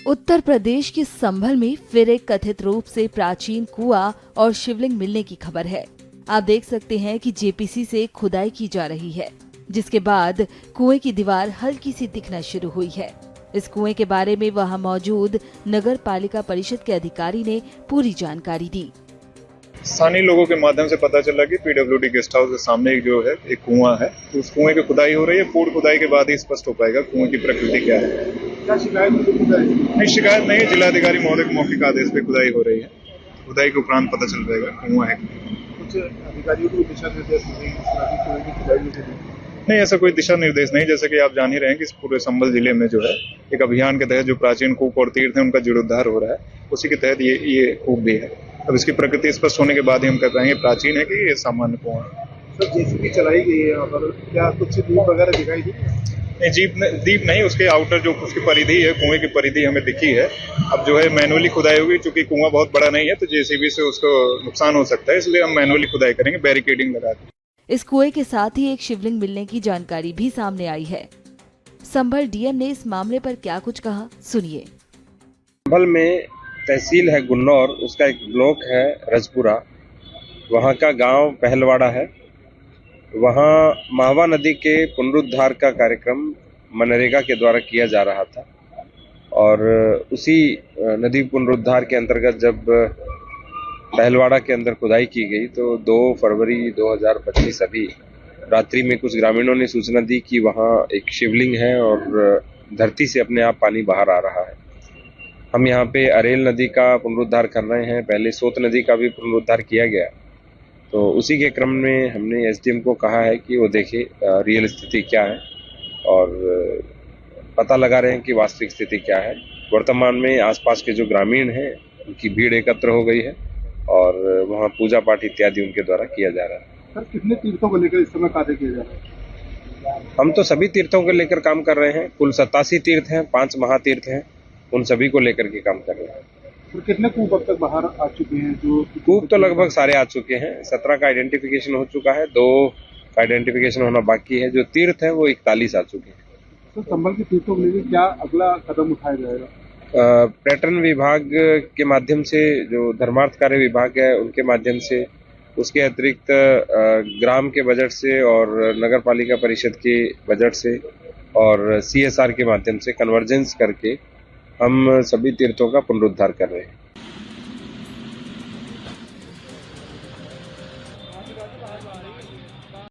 उत्तर प्रदेश के संभल में फिर एक कथित रूप से प्राचीन कुआं और शिवलिंग मिलने की खबर है। आप देख सकते हैं कि जेपीसी से खुदाई की जा रही है, जिसके बाद कुएं की दीवार हल्की सी दिखना शुरू हुई है। इस कुएं के बारे में वहां मौजूद नगर पालिका परिषद के अधिकारी ने पूरी जानकारी दी। स्थानीय लोगों के माध्यम से पता चला कि पीडब्ल्यूडी गेस्ट हाउस के सामने जो है एक कुआं है, तो उस कुएं की खुदाई हो रही है। पूर्ण खुदाई के बाद ही स्पष्ट हो पाएगा कुएं की प्रकृति क्या है। क्या शिकायत नहीं, शिकायत नहीं। जिलाधिकारी महोदय के मौखिक आदेश पे खुदाई हो रही है। खुदाई के उपरांत पता चल जाएगा कुआं है। कुछ अधिकारियों को दिशा निर्देश नहीं, ऐसा कोई दिशा निर्देश नहीं। जैसे कि आप जान ही रहे हैं कि इस पूरे संभल जिले में जो है एक अभियान के तहत जो प्राचीन कूप और तीर्थ है उनका जीर्णोद्धार हो रहा है, उसी के तहत ये कूप भी है। अब इसकी प्रकृति स्पष्ट होने के बाद ही हम कह पाएंगे प्राचीन है कि ये सामान्य कुआं है। सर, जेसीबी चलाई गई है यहाँ पर, क्या कुछ दीप वगैरह दिखाई दी? नहीं, दीप नहीं, उसके आउटर जो उसकी परिधि है, कुएं की परिधि हमें दिखी है। अब जो है मैनुअली खुदाई होगी, चूंकि कुआं बहुत बड़ा नहीं है तो जेसीबी से उसको नुकसान हो सकता है, इसलिए हम मैनुअली खुदाई करेंगे, बैरिकेडिंग लगा के। इस कुएं के साथ ही एक शिवलिंग मिलने की जानकारी भी सामने आई है। संभल डीएम ने इस मामले पर क्या कुछ कहा, सुनिए। संभल में तहसील है गुन्नौर, उसका एक ब्लॉक है रजपुरा, वहाँ का गांव पहलवाड़ा है। वहाँ माहवा नदी के पुनरुद्धार का कार्यक्रम मनरेगा के द्वारा किया जा रहा था और उसी नदी पुनरुद्धार के अंतर्गत जब पहलवाड़ा के अंदर खुदाई की गई तो 2 फरवरी 2025 अभी रात्रि में कुछ ग्रामीणों ने सूचना दी कि वहाँ एक शिवलिंग है और धरती से अपने आप पानी बाहर आ रहा है। हम यहाँ पे अरेल नदी का पुनरुद्धार कर रहे हैं, पहले सोत नदी का भी पुनरुद्धार किया गया, तो उसी के क्रम में हमने एसडीएम को कहा है कि वो देखे रियल स्थिति क्या है और पता लगा रहे हैं कि वास्तविक स्थिति क्या है। वर्तमान में आसपास के जो ग्रामीण हैं उनकी भीड़ एकत्र हो गई है और वहाँ पूजा पाठ इत्यादि उनके द्वारा किया जा रहा है। सर, कितने तीर्थों को लेकर इस समय कार्य किया जा रहा है? हम तो सभी तीर्थों को लेकर काम कर रहे हैं। कुल 87 तीर्थ हैं, 5 महातीर्थ हैं, उन सभी को लेकर के काम कर रहे हैं। तो कितने कूप अब तक बाहर आ चुके हैं? जो कूप तो लगभग सारे आ चुके हैं। 17 का आइडेंटिफिकेशन हो चुका है, 2 का आइडेंटिफिकेशन होना बाकी है। जो तीर्थ है वो 41 आ चुके हैं। तो संभल के तीर्थों को लेकर क्या अगला कदम उठाया जाएगा? पर्यटन विभाग के माध्यम से, जो धर्मार्थ कार्य विभाग है उनके माध्यम से, उसके अतिरिक्त ग्राम के बजट से और नगर पालिका परिषद के बजट से और CSR के माध्यम से कन्वर्जेंस करके हम सभी तीर्थों का पुनरुद्धार कर रहे हैं।